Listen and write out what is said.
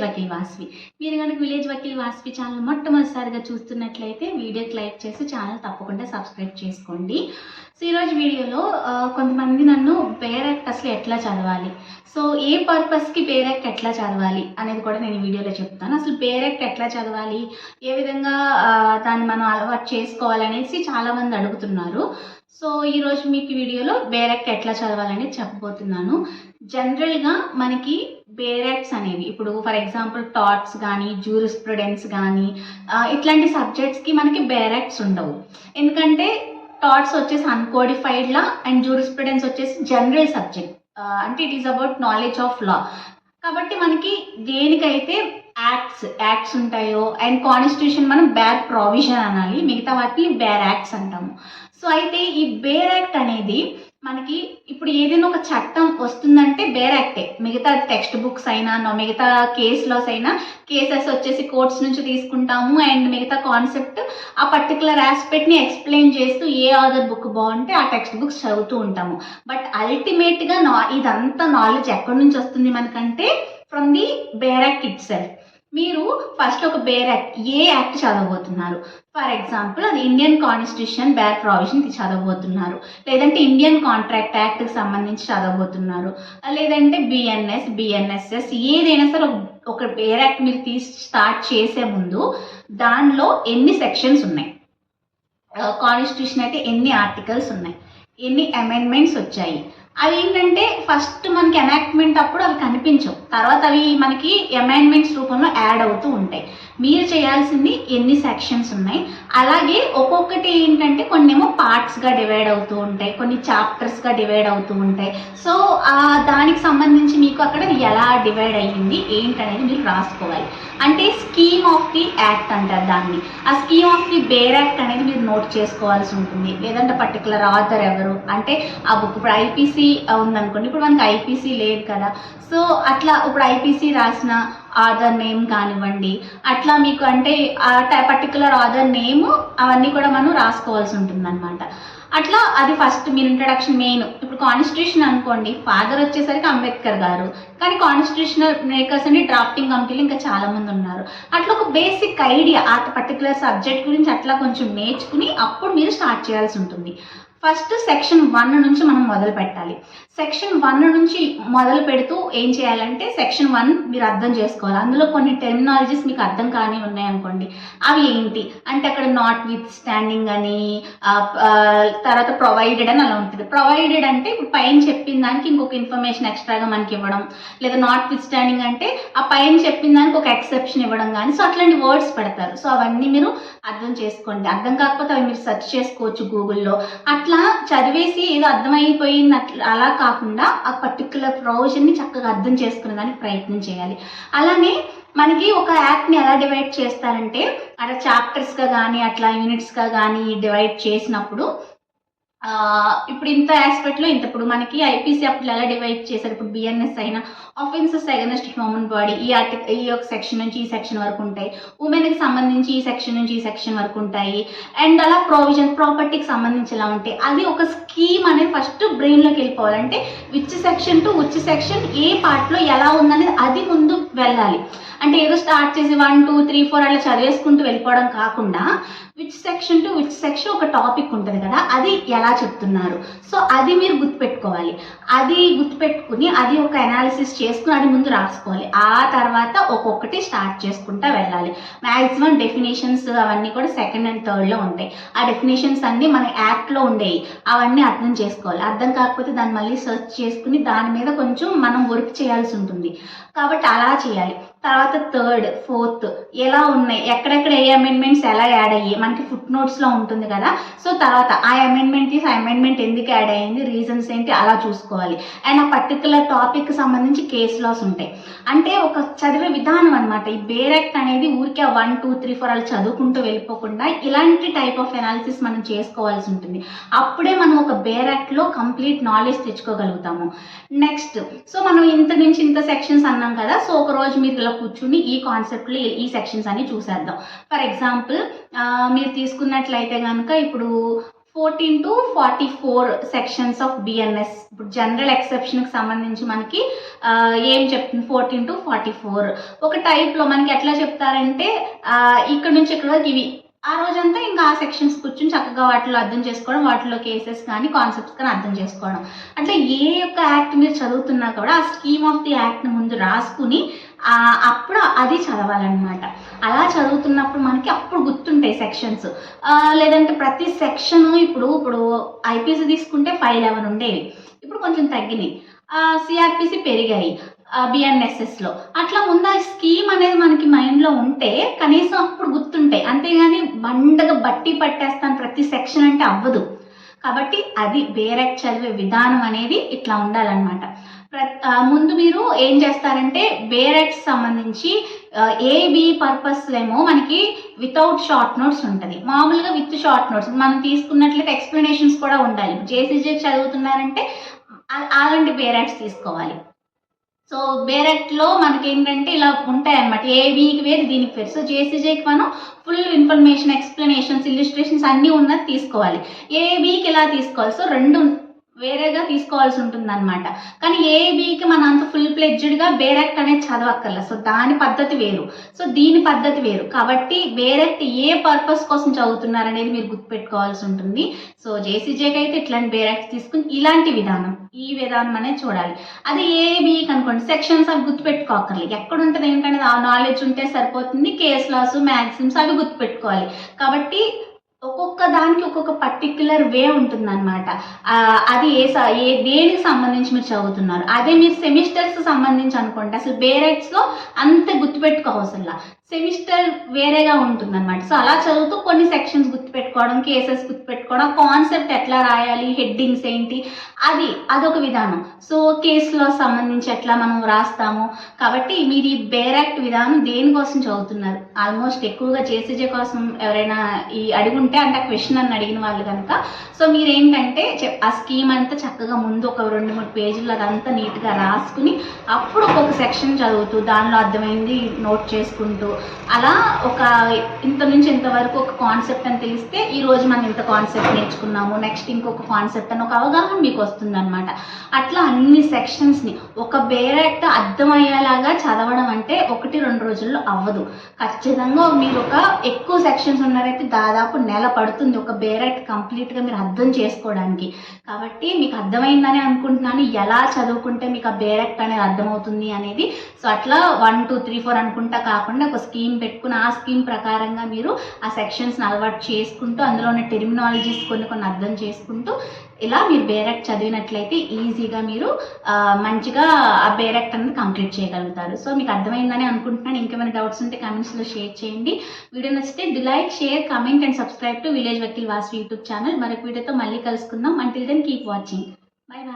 వకీల్ వాసవి. మీరు కనుక village Vakeel Vasavi channel మొట్టమొదటిసారిగా చూస్తున్నట్లయితే వీడియోకి లైక్ చేసి ఛానల్ తప్పకుండా సబ్స్క్రైబ్ చేసుకోండి. సో ఈరోజు వీడియోలో కొంతమంది నన్ను బేర్ యాక్ట్ అసలు ఎట్లా చదవాలి, సో ఏ పర్పస్కి బేర్ యాక్ట్ ఎట్లా చదవాలి అనేది కూడా నేను ఈ వీడియోలో చెప్తాను. అసలు బేర్ యాక్ట్ ఎట్లా చదవాలి, ఏ విధంగా దాన్ని మనం అలవాటు చేసుకోవాలనేసి చాలామంది అడుగుతున్నారు. సో ఈరోజు మీకు వీడియోలో బేర్ యాక్ట్ ఎట్లా చదవాలనేది చెప్పబోతున్నాను. జనరల్గా మనకి బేర్ యాక్ట్స్ అనేవి ఇప్పుడు ఫర్ ఎగ్జాంపుల్ టాట్స్ కానీ జ్యూరిస్ప్రుడెన్స్ కానీ ఇట్లాంటి సబ్జెక్ట్స్కి మనకి బేర్ యాక్ట్స్ ఉండవు. ఎందుకంటే టాట్స్ వచ్చేసి అన్కోడిఫైడ్ లా అండ్ జ్యూరిస్ప్రుడెన్స్ వచ్చేసి జనరల్ సబ్జెక్ట్, అంటే it is about knowledge of law. కాబట్టి మనకి దేనికైతే యాక్ట్స్ ఉంటాయో అండ్ కాన్స్టిట్యూషన్ మనం బేర్ ప్రొవిజన్ అనాలి, మిగతా వాటిని బేర్ యాక్ట్స్ అంటాము. సో అయితే ఈ బేర్ యాక్ట్ అనేది మనకి ఇప్పుడు ఏదైనా ఒక చట్టం వస్తుందంటే బేర్ యాక్టే. మిగతా టెక్స్ట్ బుక్స్ అయినా మిగతా కేస్ లాస్ అయినా కేసెస్ వచ్చేసి కోర్ట్స్ నుంచి తీసుకుంటాము అండ్ మిగతా కాన్సెప్ట్ ఆ పర్టికులర్ ఆస్పెక్ట్ని ఎక్స్ప్లెయిన్ చేస్తూ ఏ ఆథర్ బుక్ బాగుంటే ఆ టెక్స్ట్ బుక్స్ చదువుతూ ఉంటాము. బట్ అల్టిమేట్గా ఇదంతా నాలెడ్జ్ ఎక్కడి నుంచి వస్తుంది మనకంటే from the bare act itself. మీరు ఫస్ట్ ఒక బేర్ యాక్ట్ ఏ యాక్ట్ చదవబోతున్నారు, ఫర్ ఎగ్జాంపుల్ అది ఇండియన్ కాన్స్టిట్యూషన్ బేర్ ప్రొవిజన్ చదవబోతున్నారు, లేదంటే ఇండియన్ కాంట్రాక్ట్ యాక్ట్కి సంబంధించి చదవబోతున్నారు, లేదంటే బిఎన్ఎస్ఎస్ ఏదైనా సరే ఒక బేర్ యాక్ట్ మీరు స్టార్ట్ చేసే ముందు దానిలో ఎన్ని సెక్షన్స్ ఉన్నాయి, కాన్స్టిట్యూషన్ అయితే ఎన్ని ఆర్టికల్స్ ఉన్నాయి, ఎన్ని అమెండ్మెంట్స్ వచ్చాయి, అవి ఏంటంటే ఫస్ట్ మనకి ఎనాక్ట్మెంట్ అప్పుడు అవి కనిపించవు, తర్వాత అవి మనకి అమెండ్మెంట్స్ రూపంలో యాడ్ అవుతూ ఉంటాయి. మీరు చేయాల్సింది ఎన్ని సెక్షన్స్ ఉన్నాయి, అలాగే ఒక్కొక్కటి ఏంటంటే కొన్ని ఏమో పార్ట్స్గా డివైడ్ అవుతూ ఉంటాయి, కొన్ని చాప్టర్స్గా డివైడ్ అవుతూ ఉంటాయి. సో దానికి సంబంధించి మీకు అక్కడ ఎలా డివైడ్ అయ్యింది ఏంటనేది మీరు రాసుకోవాలి. అంటే స్కీమ్ ఆఫ్ ది యాక్ట్ అంటారు దాన్ని. ఆ scheme of the bare act అనేది మీరు నోట్ చేసుకోవాల్సి ఉంటుంది. లేదంటే పర్టికులర్ ఆథర్ ఎవరు, అంటే ఆ బుక్ ఇప్పుడు ఐపీసీ ఉందనుకోండి, ఇప్పుడు మనకి ఐపీసీ లేదు కదా, సో అట్లా ఇప్పుడు ఐపీసీ రాసిన ఆథర్ నేమ్ కానివ్వండి, అట్లా మీకు అంటే ఆ పర్టికులర్ ఆథర్ నేమ్ అవన్నీ కూడా మనం రాసుకోవాల్సి ఉంటుంది అనమాట. అట్లా అది ఫస్ట్ మీరు ఇంట్రడక్షన్ మెయిన్. ఇప్పుడు కాన్స్టిట్యూషన్ అనుకోండి, ఫాదర్ వచ్చేసరికి అంబేద్కర్ గారు, కానీ కాన్స్టిట్యూషనల్ మేకర్స్ అని డ్రాఫ్టింగ్ కమిటీలు ఇంకా చాలామంది ఉన్నారు. అట్లా ఒక బేసిక్ ఐడియా ఆ పర్టికులర్ సబ్జెక్ట్ గురించి అట్లా కొంచెం నేర్చుకుని అప్పుడు మీరు స్టార్ట్ చేయాల్సి ఉంటుంది. ఫస్ట్ సెక్షన్ 1 నుంచి మనం మొదలు పెట్టాలి. సెక్షన్ 1 నుంచి మొదలు పెడుతూ ఏం చేయాలంటే సెక్షన్ 1 మీరు అర్థం చేసుకోవాలి. అందులో కొన్ని టెర్మినాలజీస్ మీకు అర్థం కానీ ఉన్నాయనుకోండి, అవి ఏంటి అంటే అక్కడ నాట్ విత్ స్టాండింగ్ అని తర్వాత ప్రొవైడెడ్ అని అలా ఉంటుంది. ప్రొవైడెడ్ అంటే ఇప్పుడు పైన చెప్పిన దానికి ఇంకొక ఇన్ఫర్మేషన్ ఎక్స్ట్రాగా మనకి ఇవ్వడం, లేదా నాట్ విత్ స్టాండింగ్ అంటే ఆ పైన చెప్పిన దానికి ఒక ఎక్సెప్షన్ ఇవ్వడం కానీ, సో అట్లాంటి వర్డ్స్ పెడతారు. సో అవన్నీ మీరు అర్థం చేసుకోండి. అర్థం కాకపోతే అవి మీరు సెర్చ్ చేసుకోవచ్చు గూగుల్లో. అట్లా చదివేసి ఏదో అర్థమైపోయింది అలా కాకుండా ఆ పర్టికులర్ ప్రొవిజన్ని చక్కగా అర్థం చేసుకునే దానికి ప్రయత్నం చేయాలి. అలానే మనకి ఒక యాక్ట్ని ఎలా డివైడ్ చేస్తారంటే అట్లా చాప్టర్స్గా కానీ అట్లా యూనిట్స్గా కానీ డివైడ్ చేసినప్పుడు ఇప్పుడు ఇంత ఆస్పెక్ట్లో ఇంత, ఇప్పుడు మనకి ఐపీసీ అప్పుడు ఎలా డివైడ్ చేశారు, ఇప్పుడు బిఎన్ఎస్ అయినా ఆఫెన్సెస్ అగైన్స్ట్ హ్యూమన్ బాడీ ఈ ఒక సెక్షన్ నుంచి ఈ సెక్షన్ వరకు ఉంటాయి, ఉమెన్కి సంబంధించి ఈ సెక్షన్ నుంచి ఈ సెక్షన్ వరకు ఉంటాయి, అండ్ అలా ప్రొవిజన్ ప్రాపర్టీకి సంబంధించి ఎలా ఉంటాయి. అది ఒక స్కీమ్ అనేది ఫస్ట్ బ్రెయిన్లోకి వెళ్ళిపోవాలంటే which section to which section ఏ పార్ట్లో ఎలా ఉందనేది అది ముందు వెళ్ళాలి. అంటే ఏదో స్టార్ట్ చేసి 1 2 3 4 అలా చదివేసుకుంటూ వెళ్ళిపోవడం కాకుండా which section to which section ఒక టాపిక్ ఉంటుంది కదా, అది ఎలా చెప్తున్నారు, సో అది మీరు గుర్తుపెట్టుకోవాలి. అది గుర్తుపెట్టుకుని అది ఒక అనాలిసిస్ చేసుకుని అది ముందు రాసుకోవాలి. ఆ తర్వాత ఒక్కొక్కటి స్టార్ట్ చేసుకుంటూ వెళ్ళాలి. మ్యాక్సిమం డెఫినేషన్స్ అవన్నీ కూడా సెకండ్ అండ్ థర్డ్లో ఉంటాయి. ఆ డెఫినేషన్స్ అన్నీ మన యాక్ట్లో ఉండేవి, అవన్నీ అర్థం చేసుకోవాలి. అర్థం కాకపోతే దాన్ని మళ్ళీ సెర్చ్ చేసుకుని దాని మీద కొంచెం మనం వర్క్ చేయాల్సి ఉంటుంది. కాబట్టి అలా చేయాలి. తర్వాత థర్డ్ ఫోర్త్ ఎలా ఉన్నాయి, ఎక్కడెక్కడ ఏ అమెండ్మెంట్స్ ఎలా యాడ్ అయ్యాయి మనకి ఫుట్ నోట్స్లో ఉంటుంది కదా, సో తర్వాత ఆ అమెండ్మెంట్ తీసి ఆ అమెండ్మెంట్ ఎందుకు యాడ్ అయ్యింది, రీజన్స్ ఏంటి అలా చూసుకోవాలి. అండ్ ఆ పర్టికులర్ టాపిక్కి సంబంధించి కేస్ లాస్ ఉంటాయి. అంటే ఒక చదివే విధానం అనమాట. ఈ బేర్ యాక్ట్ అనేది ఊరికే 1 2 3 4 అలా చదువుకుంటూ వెళ్ళిపోకుండా ఇలాంటి టైప్ ఆఫ్ అనాలిసిస్ మనం చేసుకోవాల్సి ఉంటుంది. అప్పుడే మనం ఒక బేర్ యాక్ట్లో కంప్లీట్ నాలెడ్జ్ తెచ్చుకోగలుగుతాము. నెక్స్ట్ సో మనం ఇంత నుంచి ఇంత సెక్షన్స్ అన్నాం కదా, సో ఒక రోజు మీరు ఇలా కూర్చుని ఈ కాన్సెప్ట్లో ఈ సెక్షన్స్ అన్ని చూసేద్దాం. ఫర్ ఎగ్జాంపుల్ మీరు తీసుకున్నట్లయితే కనుక ఇప్పుడు 14 to 44 సెక్షన్స్ ఆఫ్ బిఎన్ఎస్. ఇప్పుడు జనరల్ ఎక్సెప్షన్కి సంబంధించి మనకి ఏం చెప్తుంది 14 to 44. ఒక టైప్లో మనకి ఎట్లా చెప్తారంటే ఇక్కడ నుంచి ఇక్కడ వరకు ఇవి ఆ రోజంతా ఇంకా ఆ సెక్షన్స్ కూర్చొని చక్కగా వాటిలో అర్థం చేసుకోవడం, వాటిలో కేసెస్ కానీ కాన్సెప్ట్స్ కానీ అర్థం చేసుకోవడం. అట్లా ఏ యొక్క యాక్ట్ మీరు చదువుతున్నా కూడా ఆ స్కీమ్ ఆఫ్ ది యాక్ట్ని ముందు రాసుకుని అప్పుడు అది చదవాలన్నమాట. అలా చదువుతున్నప్పుడు మనకి అప్పుడు గుర్తుంటాయి సెక్షన్స్. లేదంటే ప్రతి సెక్షన్ ఇప్పుడు ఐపీసీ తీసుకుంటే 511 ఉండేవి, ఇప్పుడు కొంచెం తగ్గినాయి. సిఆర్పిసి పెరిగాయి బిఎన్ఎస్ఎస్లో. అట్లా ముందు ఆ స్కీమ్ అనేది మనకి మైండ్లో ఉంటే కనీసం అప్పుడు గుర్తుంటాయి. అంతేగాని బండగా బట్టి పట్టేస్తాను ప్రతి సెక్షన్ అంటే అవ్వదు. కాబట్టి అది బేరెక్ట్ చదివే విధానం అనేది ఇట్లా ఉండాలన్నమాట. ముందు మీరు ఏం చేస్తారంటే బేరెక్ట్ సంబంధించి ఏబి పర్పస్లేమో మనకి వితౌట్ షార్ట్ నోట్స్ ఉంటుంది, మామూలుగా విత్ షార్ట్ నోట్స్. మనం తీసుకున్నట్లయితే ఎక్స్ప్లెనేషన్స్ కూడా ఉండాలి. జేసీజే చదువుతున్నారంటే అలాంటి బేరెక్ట్స్ తీసుకోవాలి. సో బేరెక్ట్లో మనకి ఏంటంటే ఇలా ఉంటాయి అన్నమాట, ఏబీకి వేరు దీనికి వేరు. సో జేసీజేకి మనం ఫుల్ ఇన్ఫర్మేషన్, ఎక్స్ప్లెనేషన్స్, ఇల్లుస్ట్రేషన్స్ అన్నీ ఉన్నది తీసుకోవాలి. ఏబీకి ఇలా తీసుకోవాలి. సో రెండు వేరేగా తీసుకోవాల్సి ఉంటుంది అనమాట. కానీ ఏబీకి మన అంత ఫుల్ ప్లెడ్జ్డ్గా బేరెక్ట్ అనేది చదవక్కర్లేదు. సో దాని పద్ధతి వేరు, సో దీని పద్ధతి వేరు. కాబట్టి బేరెక్ట్ ఏ పర్పస్ కోసం చదువుతున్నారు అనేది మీరు గుర్తుపెట్టుకోవాల్సి ఉంటుంది. సో జేసీజేకి అయితే ఇట్లాంటి బేరెక్ట్స్ తీసుకుని ఇలాంటి విధానం, ఈ విధానం అనేది చూడాలి. అది ఏబీకి అనుకోండి సెక్షన్స్ అవి గుర్తుపెట్టుకోకర్లేదు. ఎక్కడ ఉంటుంది ఏంటనేది ఆ నాలెడ్జ్ ఉంటే సరిపోతుంది. కేస్ లాస్, మ్యాక్సిమ్స్ అవి గుర్తుపెట్టుకోవాలి. కాబట్టి ఒక్కొక్క దానికి ఒక్కొక్క పర్టిక్యులర్ వే ఉంటుందన్నమాట. అది దేనికి సంబంధించి మీరు చదువుతున్నారు. అదే మీరు సెమిస్టర్స్ సంబంధించి అనుకోండి, అసలు బేరెక్ట్స్లో అంత గుర్తుపెట్టుకోవసల్లా, సెమిస్టర్ వేరేగా ఉంటుందన్నమాట. సో అలా చదువుతూ కొన్ని సెక్షన్స్ గుర్తుపెట్టుకోవడం, కేసెస్ గుర్తుపెట్టుకోవడం, కాన్సెప్ట్ ఎట్లా రాయాలి, హెడ్డింగ్స్ ఏంటి, అదొక విధానం. సో కేసులో సంబంధించి ఎట్లా మనం రాస్తాము. కాబట్టి మీరు ఈ బేరెక్ట్ విధానం దేనికోసం చదువుతున్నారు. ఆల్మోస్ట్ ఎక్కువగా జేసీజే కోసం ఎవరైనా ఈ అడుగుంటే అంటే ఆ క్వశ్చన్ అని అడిగిన వాళ్ళు కనుక, సో మీరేంటంటే ఆ స్కీమ్ అంతా చక్కగా ముందు ఒక 2-3 పేజీలు అదంతా నీట్గా రాసుకుని అప్పుడు ఒక్కొక్క సెక్షన్ చదువుతూ దానిలో అర్థమైంది నోట్ చేసుకుంటూ అలా ఒక ఇంత నుంచి ఇంతవరకు ఒక కాన్సెప్ట్ అని తెలిస్తే ఈరోజు మనం ఇంత కాన్సెప్ట్ నేర్చుకున్నాము, నెక్స్ట్ ఇంకొక కాన్సెప్ట్ అని ఒక అవగాహన మీకు వస్తుందన్నమాట. అట్లా అన్ని సెక్షన్స్ని ఒక బేరెక్ట్ అర్థమయ్యేలాగా చదవడం అంటే 1-2 రోజుల్లో అవ్వదు. ఖచ్చితంగా మీరు ఒక ఎక్కువ సెక్షన్స్ ఉన్నారైతే దాదాపు నెల పడుతుంది ఒక బేరెక్ట్ కంప్లీట్గా మీరు అర్థం చేసుకోవడానికి. కాబట్టి మీకు అర్థమైందని అనుకుంటున్నాను. ఎలా చదువుకుంటే మీకు ఆ బేరెక్ట్ అనేది అర్థమవుతుంది అనేది. సో అట్లా 1, 2, 3, 4 అనుకుంటా కాకుండా ఒక స్కీమ్ పెట్టుకుని ఆ స్కీమ్ ప్రకారంగా మీరు ఆ సెక్షన్స్ని అలవాటు చేసుకుంటూ అందులో ఉన్న టెర్మినాలజీస్ కొన్ని అర్థం చేసుకుంటూ ఇలా మీరు బేరెక్ట్ చదివినట్లయితే ఈజీగా మీరు మంచిగా ఆ బేరెక్ట్ అనేది కంప్లీట్ చేయగలుగుతారు. సో మీకు అర్థమైందని అనుకుంటున్నాను. ఇంకేమైనా డౌట్స్ ఉంటే కామెంట్స్లో షేర్ చేయండి. వీడియో నచ్చితే like, share, comment and subscribe to village Vakeel Vasu YouTube channel. మరొక వీడియోతో మళ్ళీ కలుసుకుందాం. Until then keep watching. Bye bye.